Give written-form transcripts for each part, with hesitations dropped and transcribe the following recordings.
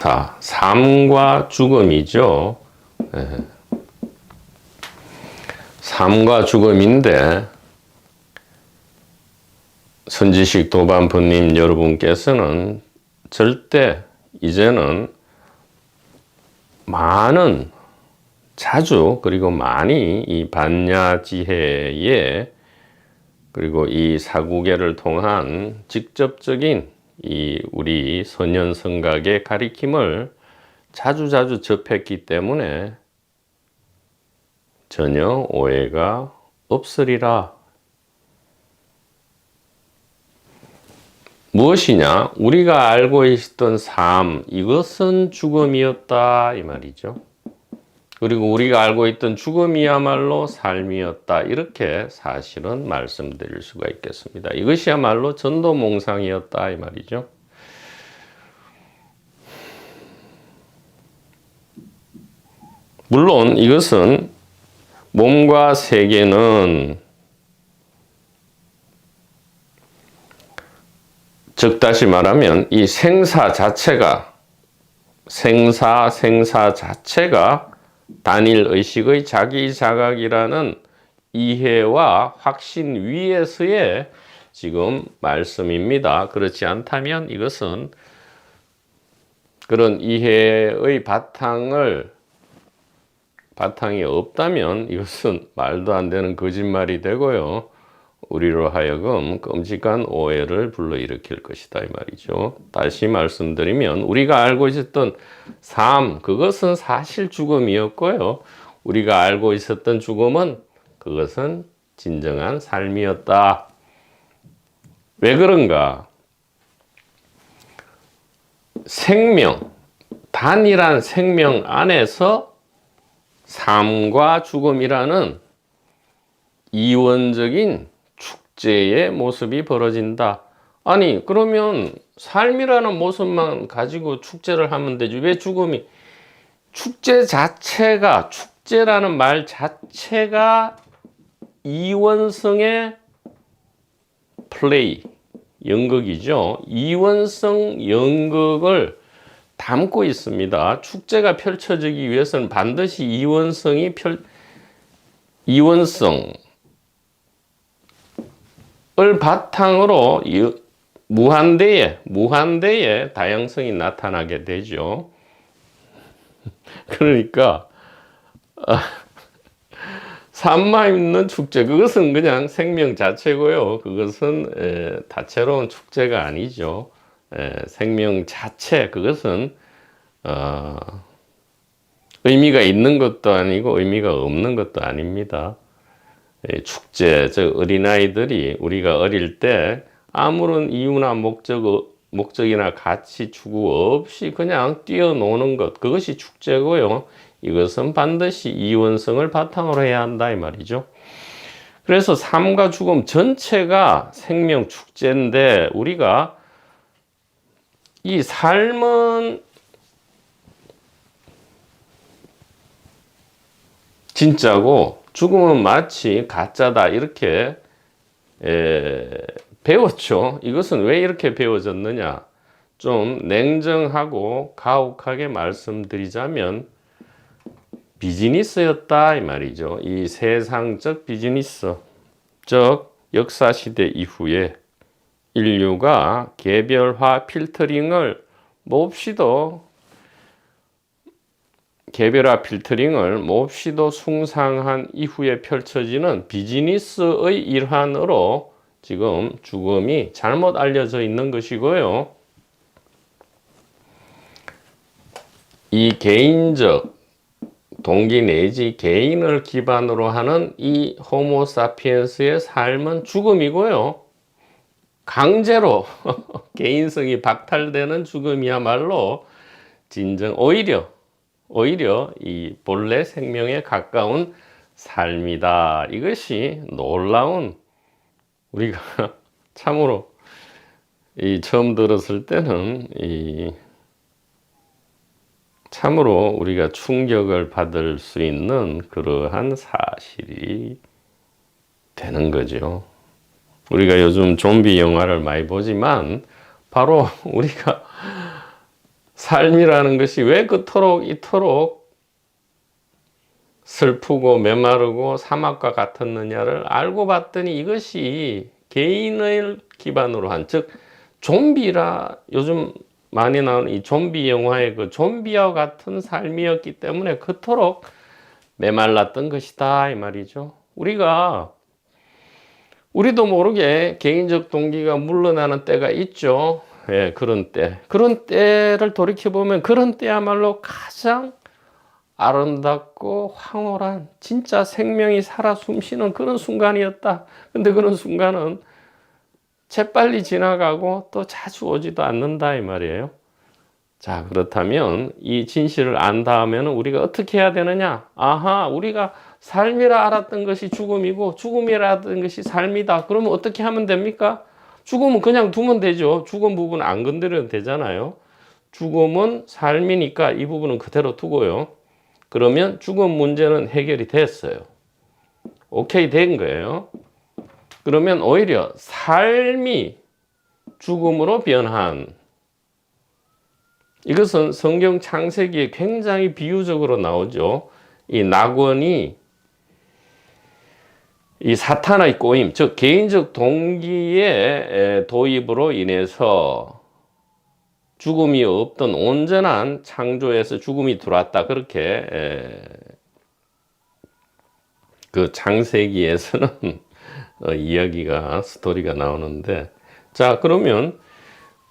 자, 삶과 죽음이죠. 삶과 죽음인데 선지식 도반부님 여러분께서는 절대 이제는 자주 그리고 많이 이 반야지혜에 그리고 이 사구계를 통한 직접적인 이 우리 선현성각의 가리킴을 자주 접했기 때문에 전혀 오해가 없으리라. 무엇이냐? 우리가 알고 있었던 삶, 이것은 죽음이었다 이 말이죠. 그리고 우리가 알고 있던 죽음이야말로 삶이었다. 이렇게 사실은 말씀드릴 수가 있겠습니다. 이것이야말로 전도몽상이었다 이 말이죠. 물론 이것은 몸과 세계는 즉 다시 말하면 이 생사 자체가 단일 의식의 자기 자각이라는 이해와 확신 위에서의 지금 말씀입니다. 그렇지 않다면 이것은 그런 이해의 바탕이 없다면 이것은 말도 안 되는 거짓말이 되고요. 우리로 하여금 끔찍한 오해를 불러일으킬 것이다 이 말이죠. 다시 말씀드리면 우리가 알고 있었던 삶, 그것은 사실 죽음이었고요. 우리가 알고 있었던 죽음은 그것은 진정한 삶이었다. 왜 그런가? 단일한 생명 안에서 삶과 죽음이라는 이원적인 축제의 모습이 벌어진다. 아니 그러면 삶이라는 모습만 가지고 축제를 하면 되지 왜 죽음이? 축제라는 말 자체가 이원성의 플레이, 연극이죠. 이원성 연극을 담고 있습니다. 축제가 펼쳐지기 위해서는 반드시 이원성을 바탕으로 무한대의 다양성이 나타나게 되죠. 그러니까 삶만 있는 축제, 그것은 그냥 생명 자체고요. 그것은 다채로운 축제가 아니죠. 생명 자체, 그것은 의미가 있는 것도 아니고 의미가 없는 것도 아닙니다. 축제, 즉 어린아이들이 우리가 어릴 때 아무런 이유나 목적이나 가치 추구 없이 그냥 뛰어노는 것, 그것이 축제고요. 이것은 반드시 이원성을 바탕으로 해야 한다 이 말이죠. 그래서 삶과 죽음 전체가 생명 축제인데 우리가 이 삶은 진짜고 죽음은 마치 가짜다 이렇게 배웠죠. 이것은 왜 이렇게 배워졌느냐? 좀 냉정하고 가혹하게 말씀드리자면 비즈니스였다 이 말이죠. 이 세상적 비즈니스, 즉 역사시대 이후에 인류가 개별화 필터링을 몹시도 숭상한 이후에 펼쳐지는 비즈니스의 일환으로 지금 죽음이 잘못 알려져 있는 것이고요. 이 개인적 동기 내지 개인을 기반으로 하는 이 호모사피엔스의 삶은 죽음이고요. 강제로 개인성이 박탈되는 죽음이야말로 오히려 이 본래 생명에 가까운 삶이다. 이것이 놀라운, 우리가 참으로 처음 들었을 때는 참으로 우리가 충격을 받을 수 있는 그러한 사실이 되는 거죠. 우리가 요즘 좀비 영화를 많이 보지만 바로 우리가 삶이라는 것이 왜 그토록 이토록 슬프고 메마르고 사막과 같았느냐를 알고 봤더니 이것이 개인을 기반으로 한, 즉 좀비라, 요즘 많이 나오는 이 좀비 영화의 그 좀비와 같은 삶이었기 때문에 그토록 메말랐던 것이다 이 말이죠. 우리도 모르게 개인적 동기가 물러나는 때가 있죠. 예, 그런 때를 돌이켜보면 그런 때야말로 가장 아름답고 황홀한, 진짜 생명이 살아 숨쉬는 그런 순간이었다. 근데 그런 순간은 재빨리 지나가고 또 자주 오지도 않는다 이 말이에요. 자, 그렇다면 이 진실을 안 다음에는 우리가 어떻게 해야 되느냐? 아하, 우리가 삶이라 알았던 것이 죽음이고 죽음이라 알았던 것이 삶이다. 그러면 어떻게 하면 됩니까? 죽음은 그냥 두면 되죠. 죽음 부분 안 건드려도 되잖아요. 죽음은 삶이니까 이 부분은 그대로 두고요. 그러면 죽음 문제는 해결이 됐어요. 오케이 된 거예요. 그러면 오히려 삶이 죽음으로 변한, 이것은 성경 창세기에 굉장히 비유적으로 나오죠. 이 낙원이 이 사탄의 꼬임, 즉 개인적 동기의 도입으로 인해서 죽음이 없던 온전한 창조에서 죽음이 들어왔다. 그렇게 그 창세기에서는 이야기가, 스토리가 나오는데, 자, 그러면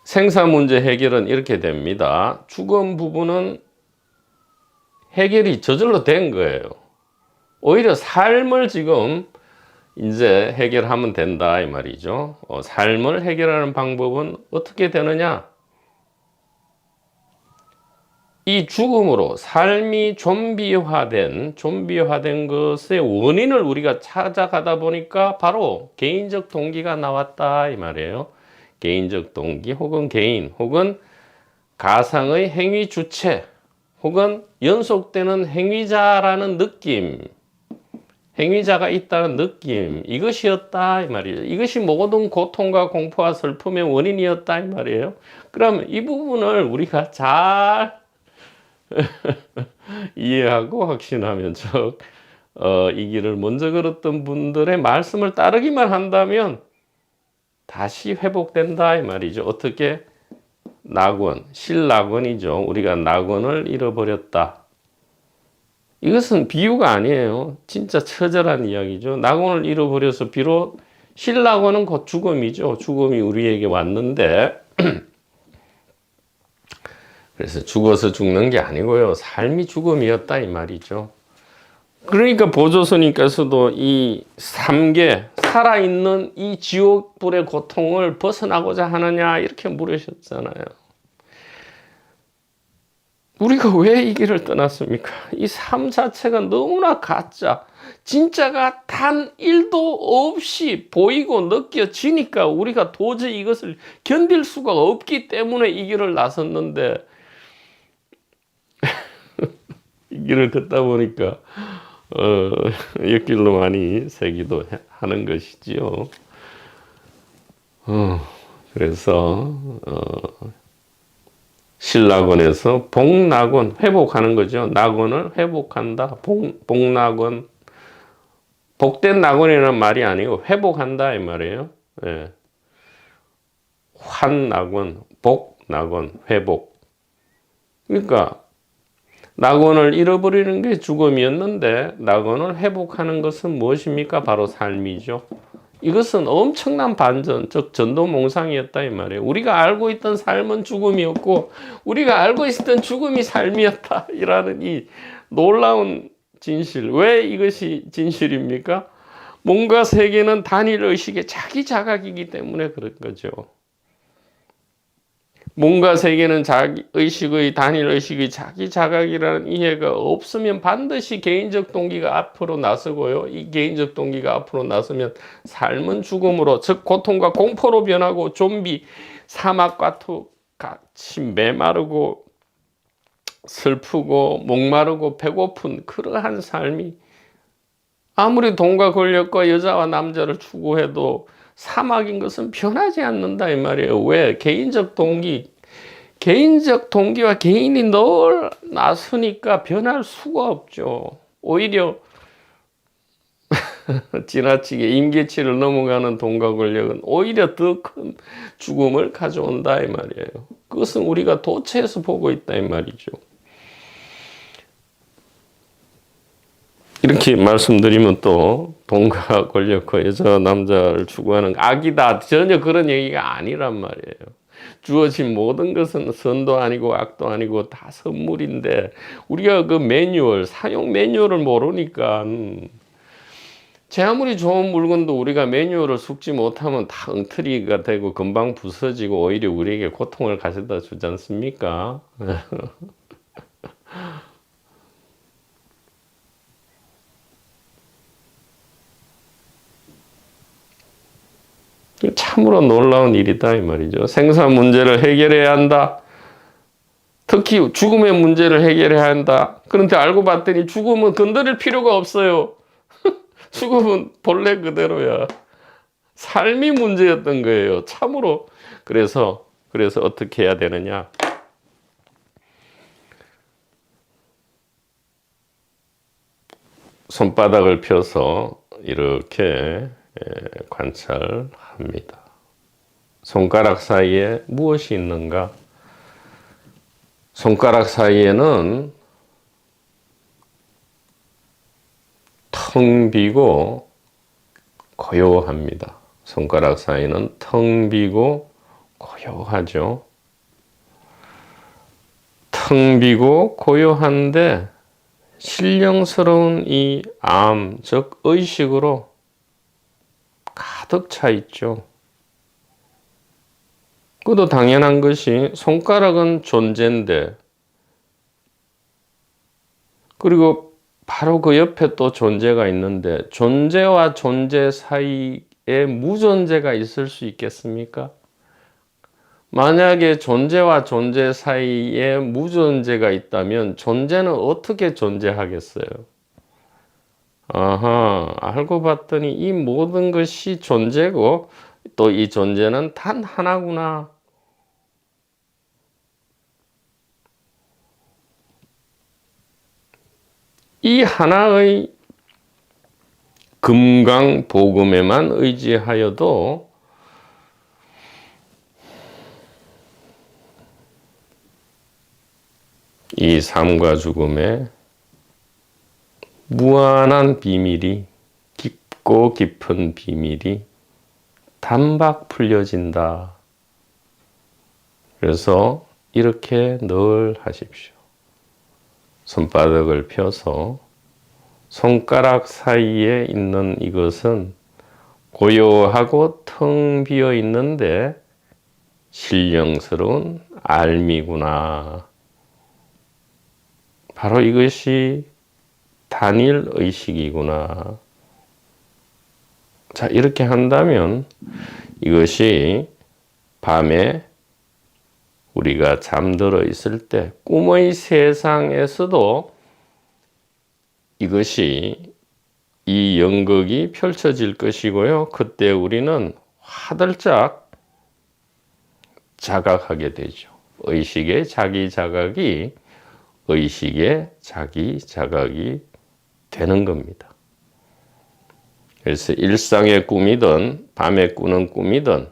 생사 문제 해결은 이렇게 됩니다. 죽음 부분은 해결이 저절로 된 거예요. 오히려 삶을 지금 이제 해결하면 된다 이 말이죠. 삶을 해결하는 방법은 어떻게 되느냐? 이 죽음으로 삶이 좀비화된 것의 원인을 우리가 찾아가다 보니까 바로 개인적 동기가 나왔다 이 말이에요. 개인적 동기 혹은 개인 혹은 가상의 행위 주체 혹은 연속되는 행위자라는 느낌, 행위자가 있다는 느낌, 이것이었다 이 말이에요. 이것이 모든 고통과 공포와 슬픔의 원인이었다 이 말이에요. 그럼 이 부분을 우리가 잘 이해하고 확신하면, 즉 이 길을 먼저 걸었던 분들의 말씀을 따르기만 한다면 다시 회복된다 이 말이죠. 어떻게? 낙원, 실낙원이죠. 우리가 낙원을 잃어버렸다. 이것은 비유가 아니에요. 진짜 처절한 이야기죠. 낙원을 잃어버려서 비록 실낙원은 곧 죽음이죠. 죽음이 우리에게 왔는데 그래서 죽어서 죽는 게 아니고요. 삶이 죽음이었다 이 말이죠. 그러니까 보조스님께서도 이 3계 살아있는 이 지옥불의 고통을 벗어나고자 하느냐 이렇게 물으셨잖아요. 우리가 왜 이 길을 떠났습니까? 이 삶 자체가 너무나 가짜, 진짜가 단 1도 없이 보이고 느껴지니까 우리가 도저히 이것을 견딜 수가 없기 때문에 이 길을 나섰는데 이 길을 걷다 보니까 옆길로 많이 새기도 하는 것이지요. 그래서 실낙원에서 복낙원, 회복하는 거죠. 낙원을 회복한다. 복낙원, 복된 낙원이라는 말이 아니고 회복한다 이 말이에요. 예. 환낙원, 복낙원, 회복. 그러니까 낙원을 잃어버리는 게 죽음이었는데 낙원을 회복하는 것은 무엇입니까? 바로 삶이죠. 이것은 엄청난 반전, 즉 전도몽상이었다 이 말이에요. 우리가 알고 있던 삶은 죽음이었고 우리가 알고 있었던 죽음이 삶이었다 이라는 이 놀라운 진실. 왜 이것이 진실입니까? 뭔가 세계는 단일 의식의 자기 자각이기 때문에 그런 거죠. 뭔가 세계는 자기 의식의, 단일 의식의 자기 자각이라는 이해가 없으면 반드시 개인적 동기가 앞으로 나서고요. 이 개인적 동기가 앞으로 나서면 삶은 죽음으로, 즉 고통과 공포로 변하고 좀비, 사막과 같이 메마르고 슬프고 목마르고 배고픈 그러한 삶이, 아무리 돈과 권력과 여자와 남자를 추구해도 사막인 것은 변하지 않는다 이 말이에요. 왜? 개인적 동기, 개인적 동기와 개인이 늘 나서니까 변할 수가 없죠. 오히려 지나치게 임계치를 넘어가는 돈과 권력은 오히려 더 큰 죽음을 가져온다 이 말이에요. 그것은 우리가 도처에서 보고 있다 이 말이죠. 이렇게 말씀드리면 또 돈과 권력과 여자 남자를 추구하는 악이다, 전혀 그런 얘기가 아니란 말이에요. 주어진 모든 것은 선도 아니고 악도 아니고 다 선물인데, 우리가 그 매뉴얼, 사용 매뉴얼을 모르니까 제 아무리 좋은 물건도 우리가 매뉴얼을 숙지 못하면 다 엉터리가 되고 금방 부서지고 오히려 우리에게 고통을 가져다 주지 않습니까? 참으로 놀라운 일이다 이 말이죠. 생산 문제를 해결해야 한다. 특히 죽음의 문제를 해결해야 한다. 그런데 알고 봤더니 죽음은 건드릴 필요가 없어요. 죽음은 본래 그대로야. 삶이 문제였던 거예요. 참으로. 그래서 어떻게 해야 되느냐? 손바닥을 펴서 이렇게 관찰합니다. 손가락 사이에 무엇이 있는가? 손가락 사이에는 텅 비고 고요합니다. 손가락 사이는 텅 비고 고요하죠. 텅 비고 고요한데 신령스러운 이 암, 즉 의식으로 가득 차 있죠. 그것도 당연한 것이 손가락은 존재인데, 그리고 바로 그 옆에 또 존재가 있는데, 존재와 존재 사이에 무존재가 있을 수 있겠습니까? 만약에 존재와 존재 사이에 무존재가 있다면 존재는 어떻게 존재하겠어요? 아하, 알고 봤더니 이 모든 것이 존재고 또 이 존재는 단 하나구나. 이 하나의 금강복음에만 의지하여도 이 삶과 죽음의 무한한 비밀이, 깊고 깊은 비밀이 단박 풀려진다. 그래서 이렇게 늘 하십시오. 손바닥을 펴서 손가락 사이에 있는 이것은 고요하고 텅 비어 있는데 신령스러운 알미구나. 바로 이것이 단일 의식이구나. 자, 이렇게 한다면 이것이 밤에 우리가 잠들어 있을 때 꿈의 세상에서도 이것이 이 연극이 펼쳐질 것이고요. 그때 우리는 화들짝 자각하게 되죠. 의식의 자기 자각이 의식의 자기 자각이 되는 겁니다. 그래서 일상의 꿈이든 밤에 꾸는 꿈이든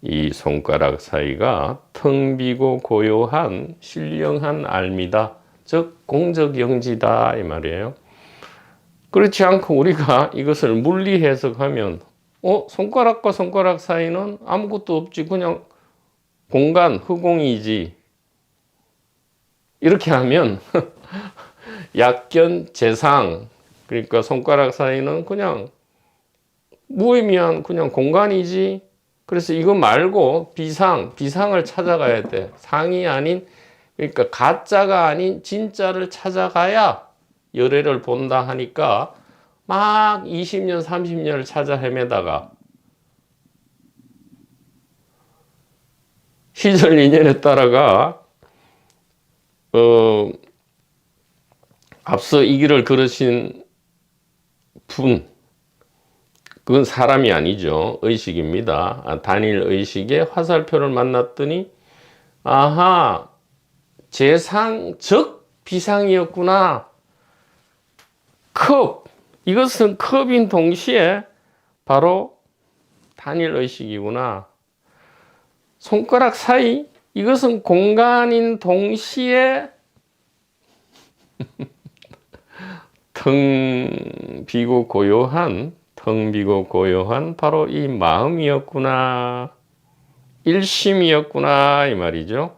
이 손가락 사이가 텅 비고 고요한 신령한 알미다. 즉 공적영지다 이 말이에요. 그렇지 않고 우리가 이것을 물리 해석하면 손가락과 손가락 사이는 아무것도 없지, 그냥 공간, 허공이지. 이렇게 하면 약견 재상, 그러니까 손가락 사이는 그냥 무의미한 그냥 공간이지. 그래서 이거 말고 비상을 찾아가야 돼. 상이 아닌, 그러니까 가짜가 아닌 진짜를 찾아가야 열애를 본다 하니까 막 20년, 30년을 찾아 헤매다가 시절 인연에 따라가 앞서 이 길을 걸으신 분, 그건 사람이 아니죠. 의식입니다. 단일 의식의 화살표를 만났더니 아하, 재상적 비상이었구나. 컵, 이것은 컵인 동시에 바로 단일의식이구나. 손가락 사이, 이것은 공간인 동시에 텅 비고 고요한 바로 이 마음이었구나. 일심이었구나 이 말이죠.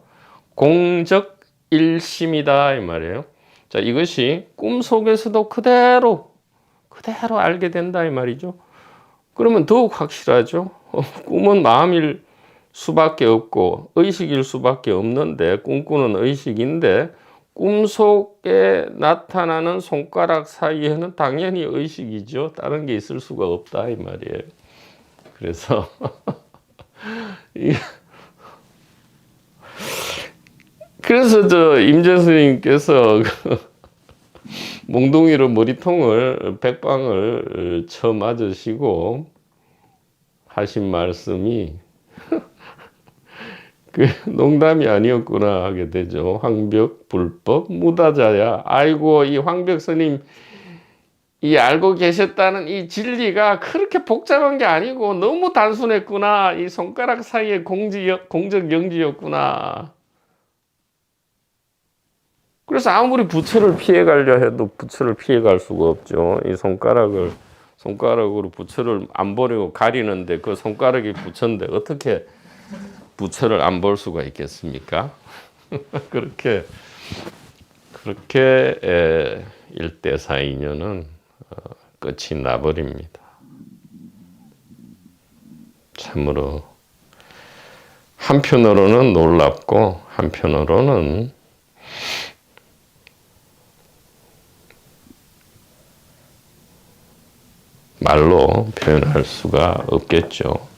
공적 일심이다 이 말이에요. 자, 이것이 꿈 속에서도 그대로 알게 된다 이 말이죠. 그러면 더욱 확실하죠. 꿈은 마음일 수밖에 없고 의식일 수밖에 없는데, 꿈꾸는 의식인데 꿈속에 나타나는 손가락 사이에는 당연히 의식이죠. 다른 게 있을 수가 없다 이 말이에요. 그래서 그래서 저 임재 스님께서 몽둥이로 머리통을 백방을 쳐 맞으시고 하신 말씀이 그 농담이 아니었구나 하게 되죠. 황벽 불법 무다자야. 아이고, 이 황벽 스님 이 알고 계셨다는 이 진리가 그렇게 복잡한 게 아니고 너무 단순했구나. 이 손가락 사이의 공적 영지였구나. 그래서 아무리 부처를 피해가려 해도 부처를 피해갈 수가 없죠. 이 손가락으로 부처를 안 보려고 가리는데 그 손가락이 부처인데 어떻게 부처를 안 볼 수가 있겠습니까? 그렇게 일대사 인연은 끝이 나버립니다. 참으로 한편으로는 놀랍고 한편으로는 말로 표현할 수가 없겠죠.